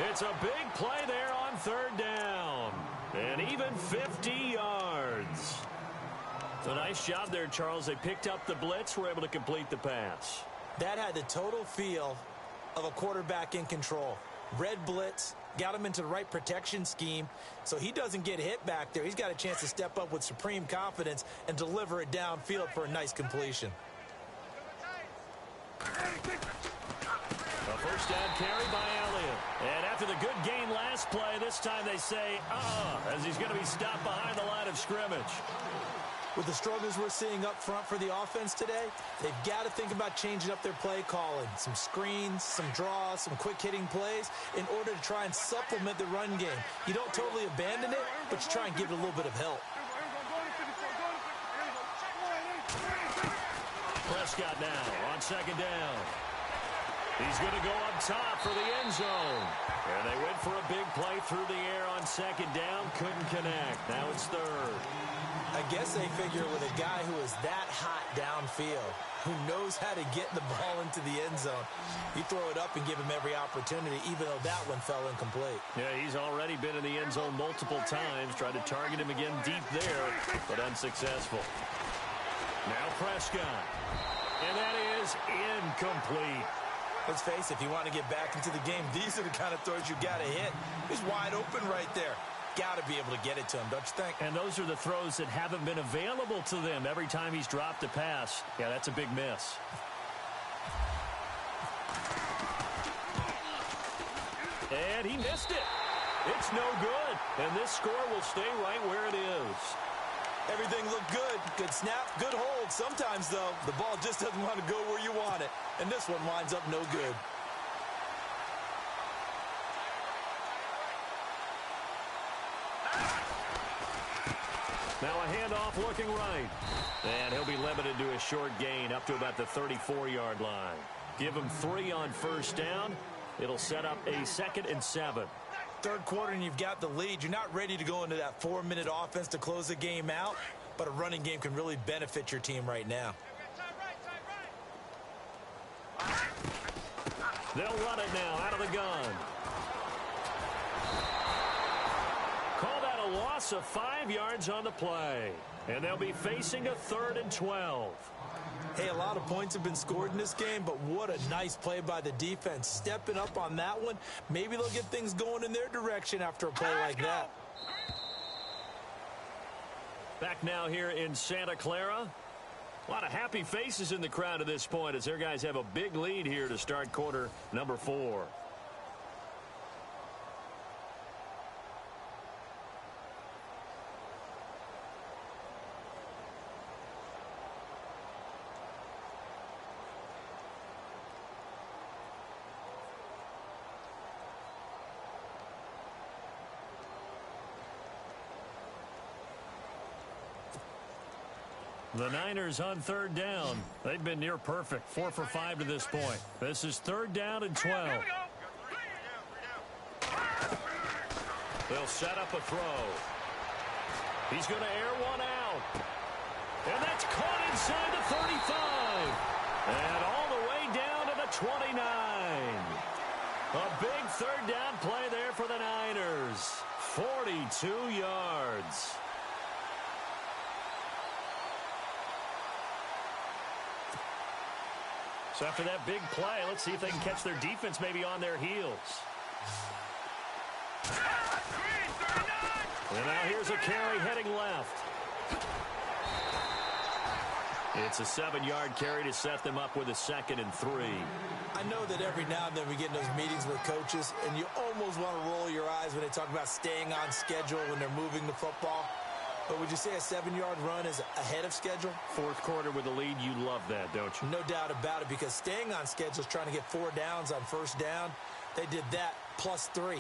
Speaker 2: It's a big play there on 3rd down. And even 50 yards. So nice job there, Charles. They picked up the blitz, were able to complete the pass.
Speaker 3: That had the total feel of a quarterback in control. Red blitz. Got him into the right protection scheme, so he doesn't get hit back there. He's got a chance to step up with supreme confidence and deliver it downfield for a nice completion.
Speaker 2: A first down carry by Elliott. And after the good gain last play, this time they say, as he's going to be stopped behind the line of scrimmage.
Speaker 3: With the struggles we're seeing up front for the offense today, they've got to think about changing up their play calling. Some screens, some draws, some quick-hitting plays in order to try and supplement the run game. You don't totally abandon it, but you try and give it a little bit of help.
Speaker 2: Prescott now on 2nd down. He's going to go up top for the end zone. And they went for a big play through the air on 2nd down. Couldn't connect. Now it's 3rd.
Speaker 3: I guess they figure with a guy who is that hot downfield, who knows how to get the ball into the end zone, you throw it up and give him every opportunity, even though that one fell incomplete.
Speaker 2: Yeah, he's already been in the end zone multiple times, tried to target him again deep there, but unsuccessful. Now Prescott. And that is incomplete.
Speaker 3: Let's face it, if you want to get back into the game, these are the kind of throws you got to hit. He's wide open right there. Got to be able to get it to him, don't you think?
Speaker 2: And those are the throws that haven't been available to them every time he's dropped a pass. Yeah, that's a big miss. And he missed it. It's no good. And this score will stay right where it is.
Speaker 3: Everything looked good. Good snap, good hold. Sometimes, though, the ball just doesn't want to go where you want it. And this one winds up no good.
Speaker 2: Now a handoff looking right. And he'll be limited to a short gain up to about the 34-yard line. Give him 3 on first down. It'll set up a 2nd and 7.
Speaker 3: Third quarter and you've got the lead. You're not ready to go into that 4-minute offense to close the game out, but a running game can really benefit your team right now.
Speaker 2: They'll run it now out of the gun. Call that a loss of 5 yards on the play. And they'll be facing a 3rd and 12.
Speaker 3: Hey, a lot of points have been scored in this game, but what a nice play by the defense. Stepping up on that one, maybe they'll get things going in their direction after a play like that.
Speaker 2: Back now here in Santa Clara. A lot of happy faces in the crowd at this point as their guys have a big lead here to start quarter number 4. The Niners on 3rd down. They've been near perfect. 4 for 5 to this point. This is 3rd down and 12. They'll set up a throw. He's going to air one out. And that's caught inside the 35. And all the way down to the 29. A big 3rd down play there for the Niners. 42 yards. So after that big play, let's see if they can catch their defense maybe on their heels. And now here's a carry heading left. It's a 7-yard carry to set them up with a 2nd and 3.
Speaker 3: I know that every now and then we get in those meetings with coaches, and you almost want to roll your eyes when they talk about staying on schedule when they're moving the football. But would you say a 7-yard run is ahead of schedule?
Speaker 2: 4th quarter with the lead, you love that, don't you?
Speaker 3: No doubt about it, because staying on schedule is trying to get 4 downs on first down. They did that plus 3.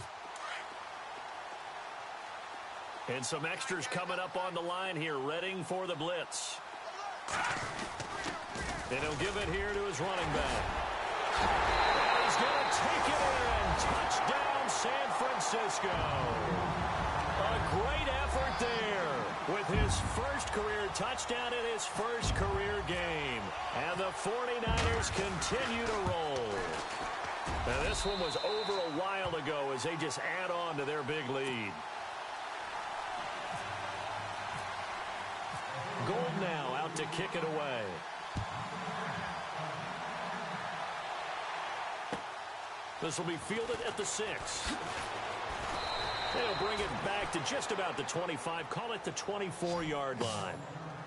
Speaker 2: And some extras coming up on the line here, readying for the blitz. And he'll give it here to his running back. And he's going to take it in. Touchdown, San Francisco. A great effort there with his first career touchdown in his first career game. And the 49ers continue to roll. Now, this one was over a while ago as they just add on to their big lead. Gold now out to kick it away. This will be fielded at the 6. They'll bring it back to just about the 25. Call it the 24-yard line.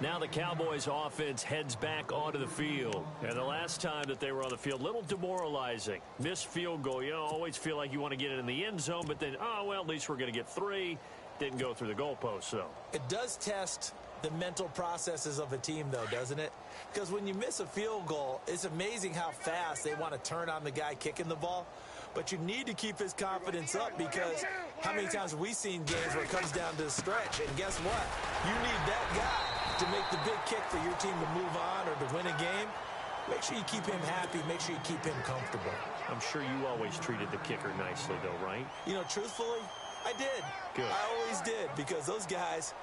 Speaker 2: Now the Cowboys offense heads back onto the field. And the last time that they were on the field, a little demoralizing. Missed field goal. You always feel like you want to get it in the end zone, but then, oh, well, at least we're going to get 3. Didn't go through the goalpost, though.
Speaker 3: It does test the mental processes of a team, though, doesn't it? Because when you miss a field goal, it's amazing how fast they want to turn on the guy kicking the ball. But you need to keep his confidence up, because how many times have we seen games where it comes down to the stretch? And guess what? You need that guy to make the big kick for your team to move on or to win a game. Make sure you keep him happy. Make sure you keep him comfortable.
Speaker 2: I'm sure you always treated the kicker nicely, though, right?
Speaker 3: You know, truthfully, I did.
Speaker 2: Good.
Speaker 3: I always did, because those guys,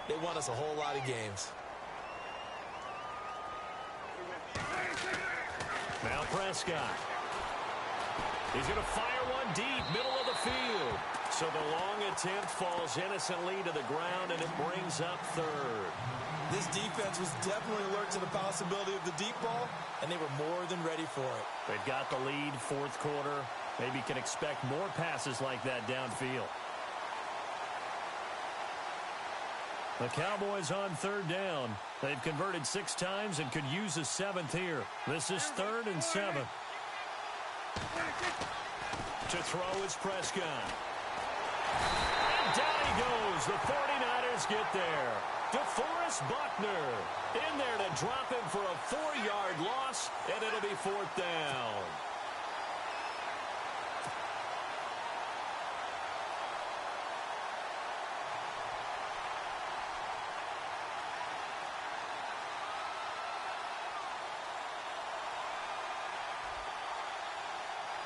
Speaker 3: they won us a whole lot of games.
Speaker 2: Now Prescott. He's going to fire one deep, middle of the field. So the long attempt falls innocently to the ground, and it brings up third.
Speaker 3: This defense was definitely alert to the possibility of the deep ball, and they were more than ready for it.
Speaker 2: They've got the lead, fourth quarter. Maybe can expect more passes like that downfield. The Cowboys on third down. They've converted 6 times and could use a 7th here. This is 3rd and 7. To throw is Prescott. And down he goes. The 49ers get there. DeForest Buckner in there to drop him for a 4-yard loss, and it'll be 4th down.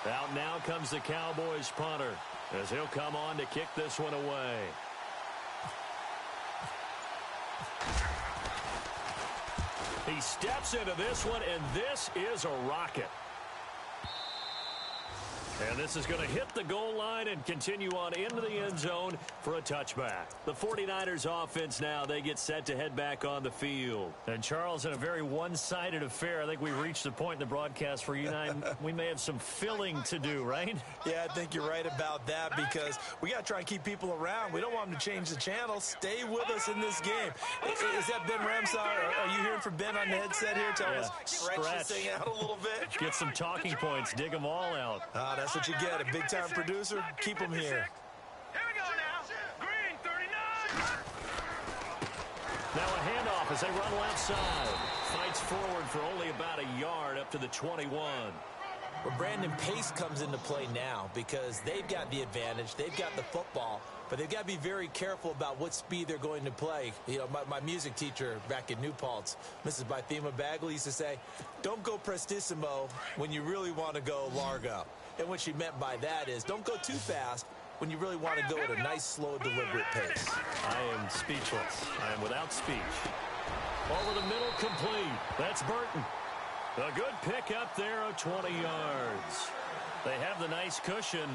Speaker 2: Out now comes the Cowboys punter as he'll come on to kick this one away. He steps into this one, and this is a rocket. And this is going to hit the goal line and continue on into the end zone for a touchback. The 49ers offense now, they get set to head back on the field. And Charles, in a very one-sided affair, I think we reached the point in the broadcast where you and I, we may have some filling to do, right?
Speaker 3: Yeah, I think you're right about that because we got to try and keep people around. We don't want them to change the channel. Stay with us in this game. Is that Ben Ramsey? Are you hearing from Ben on the headset here? Tell us, stretch this thing out a little bit.
Speaker 2: Get some talking points. Dig them all out.
Speaker 3: That's what you get. A big-time producer. Keep them here.
Speaker 4: Here we go now. Green 39.
Speaker 2: Now a handoff as they run left side. Fights forward for only about a yard up to the 21.
Speaker 3: Well, Brandon, pace comes into play now because they've got the advantage. They've got the football, but they've got to be very careful about what speed they're going to play. You know, my music teacher back in New Paltz, Mrs. Bythema Bagley, used to say, don't go prestissimo when you really want to go largo. And what she meant by that is don't go too fast when you really want to go at a nice, slow, deliberate pace.
Speaker 2: I am speechless. I am without speech. Over the middle, complete. That's Burton. A good pick up there of 20 yards. They have the nice cushion.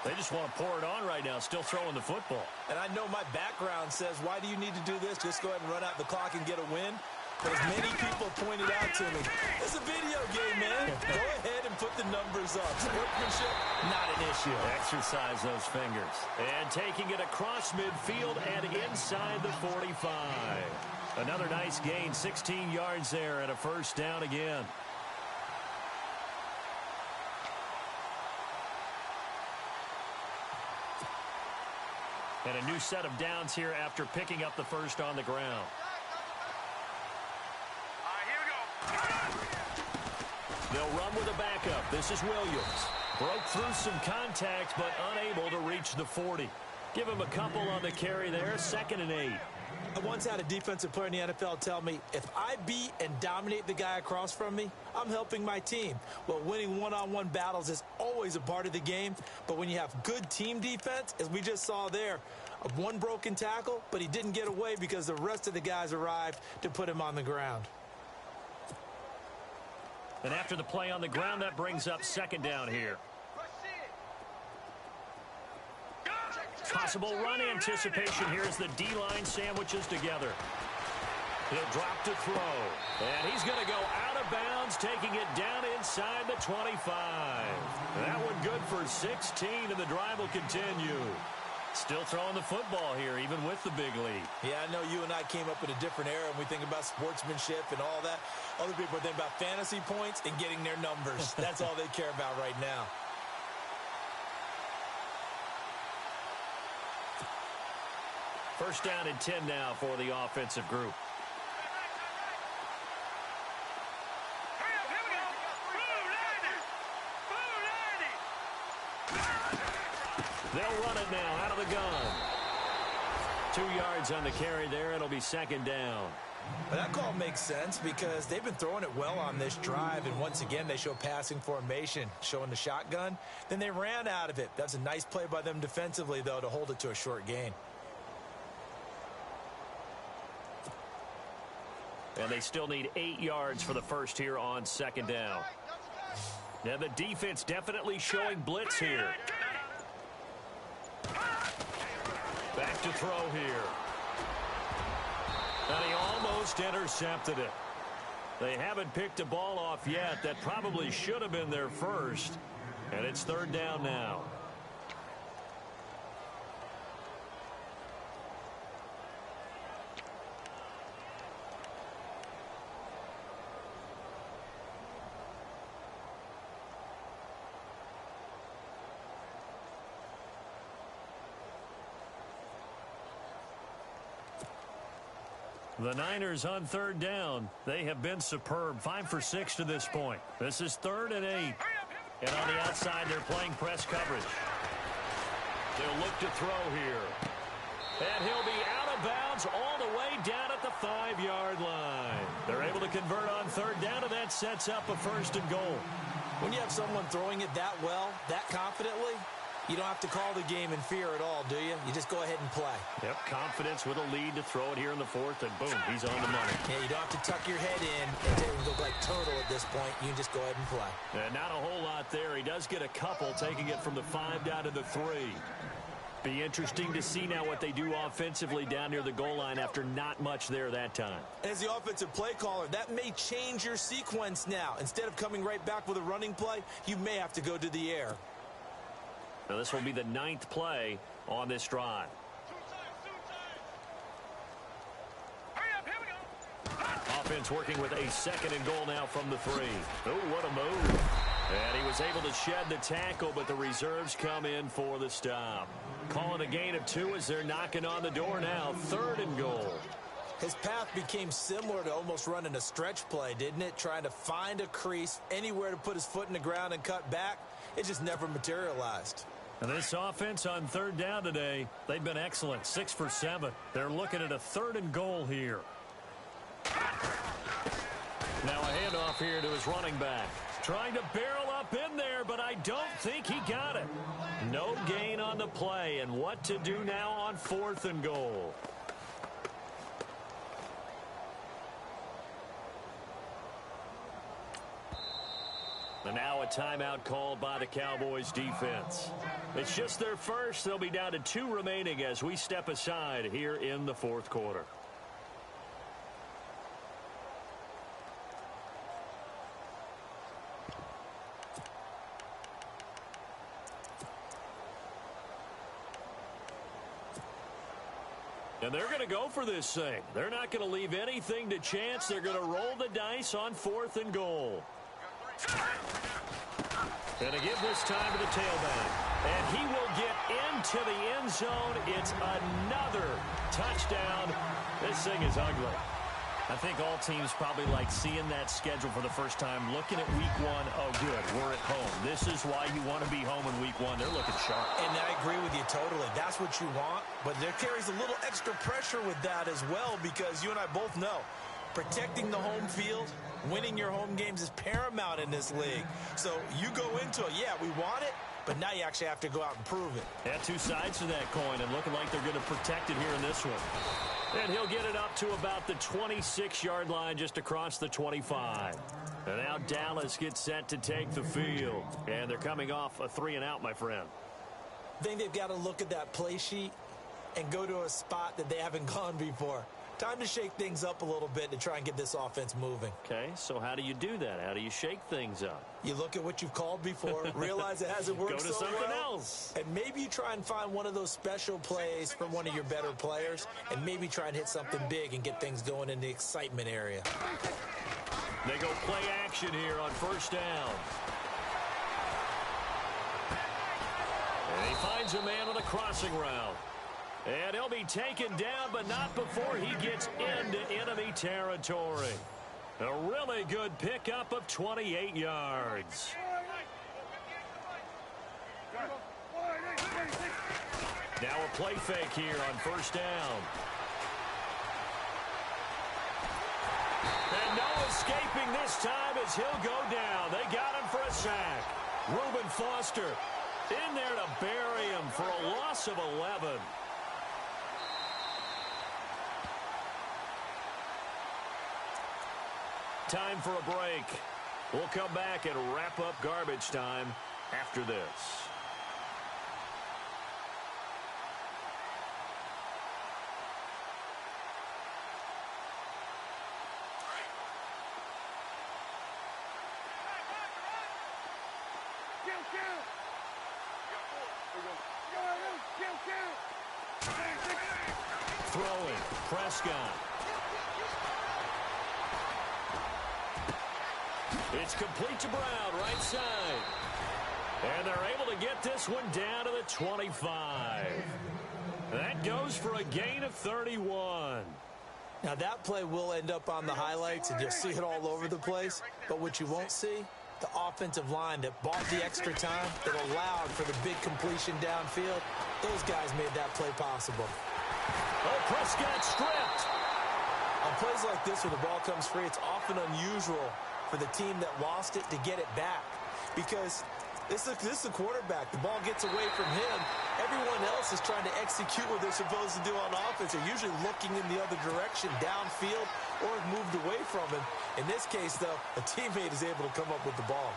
Speaker 2: They just want to pour it on right now, still throwing the football.
Speaker 3: And I know my background says, why do you need to do this? Just go ahead and run out the clock and get a win. But as many people pointed out to me, it's a video game, man. Go ahead and put the numbers up. Sportsmanship, not an issue.
Speaker 2: Exercise those fingers. And taking it across midfield and inside the 45. Another nice gain, 16 yards there and a first down again. And a new set of downs here after picking up the first on the ground. They'll run with a backup. This is Williams. Broke through some contact, but unable to reach the 40. Give him a couple on the carry there. 2nd and 8.
Speaker 3: I once had a defensive player in the NFL tell me, if I beat and dominate the guy across from me, I'm helping my team. Well, winning one-on-one battles is always a part of the game, but when you have good team defense, as we just saw there, one broken tackle, but he didn't get away because the rest of the guys arrived to put him on the ground.
Speaker 2: And after the play on the ground, that brings up 2nd down here. Possible run anticipation here as the D-line sandwiches together. He'll drop to throw. And he's going to go out of bounds, taking it down inside the 25. That one good for 16, and the drive will continue. Still throwing the football here, even with the big lead.
Speaker 3: Yeah, I know you and I came up in a different era, and we think about sportsmanship and all that. Other people think about fantasy points and getting their numbers. That's all they care about right now.
Speaker 2: First down and 10 now for the offensive group. They'll run it now out of the gun. 2 yards on the carry there. It'll be 2nd down.
Speaker 3: Well, that call makes sense because they've been throwing it well on this drive, and once again they show passing formation, showing the shotgun. Then they ran out of it. That's a nice play by them defensively, though, to hold it to a short gain.
Speaker 2: And they still need 8 yards for the first here on 2nd down. And the defense definitely showing blitz here. to throw here. And he almost intercepted it. They haven't picked a ball off yet. That probably should have been their first. And it's third down now. The Niners on third down. They have been superb. 5 for 6 to this point. This is 3rd and 8. And on the outside, they're playing press coverage. They'll look to throw here. And he'll be out of bounds all the way down at the 5-yard line. They're able to convert on third down, and that sets up a 1st and goal.
Speaker 3: When you have someone throwing it that well, that confidently, you don't have to call the game in fear at all, do you? You just go ahead and play.
Speaker 2: Yep, confidence with a lead to throw it here in the 4th, and boom, he's on the money.
Speaker 3: Yeah, you don't have to tuck your head in and look like turtle at this point. You can just go ahead and play.
Speaker 2: And not a whole lot there. He does get a couple, taking it from the 5 down to the 3. Be interesting to see now what they do offensively down near the goal line after not much there that time.
Speaker 3: As the offensive play caller, that may change your sequence now. Instead of coming right back with a running play, you may have to go to the air.
Speaker 2: Now this will be the 9th play on this drive. Offense working with a 2nd and goal now from the 3. Oh, what a move. And he was able to shed the tackle, but the reserves come in for the stop. Calling a gain of 2 as they're knocking on the door now. 3rd and goal.
Speaker 3: His path became similar to almost running a stretch play, didn't it? Trying to find a crease, anywhere to put his foot in the ground and cut back. It just never materialized.
Speaker 2: And this offense on third down today, they've been excellent. 6 for 7. They're looking at a 3rd and goal here. Now a handoff here to his running back. Trying to barrel up in there, but I don't think he got it. No gain on the play, and what to do now on 4th and goal. And now a timeout called by the Cowboys defense. It's just their first. They'll be down to 2 remaining as we step aside here in the 4th quarter. And they're going to go for this thing. They're not going to leave anything to chance. They're going to roll the dice on 4th and goal. Going to give this time to the tailback. And he will get into the end zone. It's another touchdown. This thing is ugly. I think all teams probably like seeing that schedule for the first time, looking at week 1. Oh, good, we're at home. This is why you want to be home in week 1. They're looking sharp.
Speaker 3: And I agree with you totally. That's what you want. But there carries a little extra pressure with that as well, because you and I both know protecting the home field, winning your home games is paramount in this league. So you go into it, yeah, we want it, but now you actually have to go out and prove it.
Speaker 2: Yeah, 2 sides to that coin, and looking like they're going to protect it here in this one. And he'll get it up to about the 26-yard line, just across the 25. And now Dallas gets set to take the field. And they're coming off a 3-and-out, my friend.
Speaker 3: I think they've got to look at that play sheet and go to a spot that they haven't gone before. Time to shake things up a little bit to try and get this offense moving.
Speaker 2: Okay, so how do you do that? How do you shake things up?
Speaker 3: You look at what you've called before, realize it hasn't worked so well.
Speaker 2: Go to something else.
Speaker 3: And maybe you try and find one of those special plays from one of your better players, and maybe try and hit something big and get things going in the excitement area.
Speaker 2: They go play action here on 1st down. And he finds a man on a crossing route. And he'll be taken down, but not before he gets into enemy territory. A really good pickup of 28 yards. Now a play fake here on 1st down. And no escaping this time as he'll go down. They got him for a sack. Reuben Foster in there to bury him for a loss of 11. Time for a break. We'll come back and wrap up garbage time after this. Throwing, Prescott. It's complete to Brown, right side. And they're able to get this one down to the 25. That goes for a gain of 31.
Speaker 3: Now, that play will end up on the highlights, and you'll see it all over the place. But what you won't see, the offensive line that bought the extra time, that allowed for the big completion downfield, those guys made that play possible.
Speaker 2: Oh, Prescott stripped.
Speaker 3: On plays like this where the ball comes free, it's often unusual for the team that lost it to get it back. Because this is the quarterback. The ball gets away from him. Everyone else is trying to execute what they're supposed to do on offense. They're usually looking in the other direction, downfield, or moved away from him. In this case, though, a teammate is able to come up with the ball.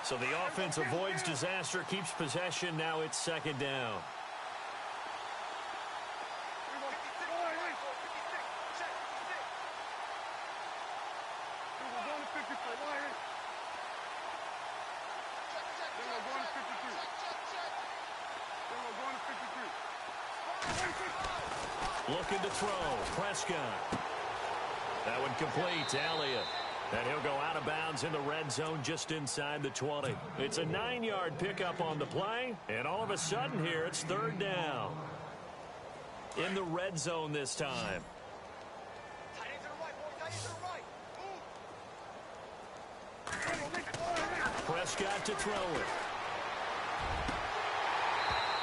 Speaker 2: So the offense avoids disaster, keeps possession. Now it's second down. Looking to throw. Prescott. That one complete to Elliott. And he'll go out of bounds in the red zone just inside the 20. It's a 9-yard pickup on the play. And all of a sudden here, it's third down. In the red zone this time. Prescott to throw it.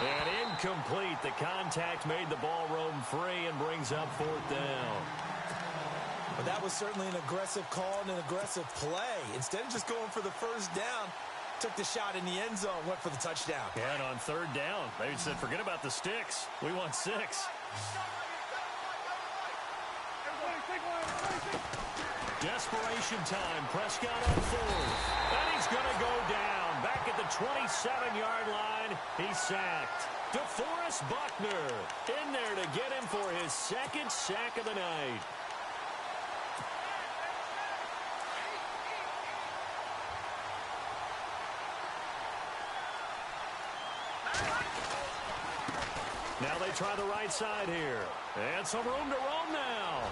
Speaker 2: And incomplete. The contact made the ball roam free and brings up fourth down.
Speaker 3: But that was certainly an aggressive call and an aggressive play. Instead of just going for the first down, took the shot in the end zone, went for the touchdown.
Speaker 2: Yeah, and on third down, they said, forget about the sticks. We want 6. Desperation time. Prescott on fourth. And he's going to go down. Back at the 27-yard line, he's sacked. DeForest Buckner in there to get him for his second sack of the night. Now they try the right side here. And some room to roam now.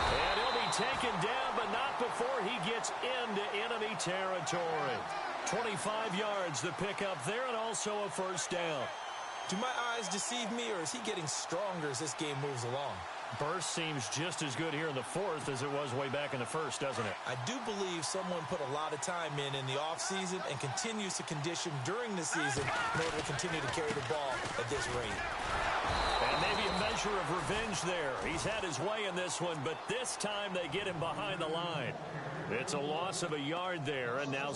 Speaker 2: And he'll be taken down, but not before he gets into enemy territory. 25 yards the pickup there, and also a first down.
Speaker 3: Do my eyes deceive me, or is he getting stronger as this game moves along?
Speaker 2: Burst seems just as good here in the fourth as it was way back in the first, doesn't it?
Speaker 3: I do believe someone put a lot of time in the offseason and continues to condition during the season in order to continue to carry the ball at this rate.
Speaker 2: And maybe a measure of revenge there. He's had his way in this one, but this time they get him behind the line. It's a loss of a yard there, and now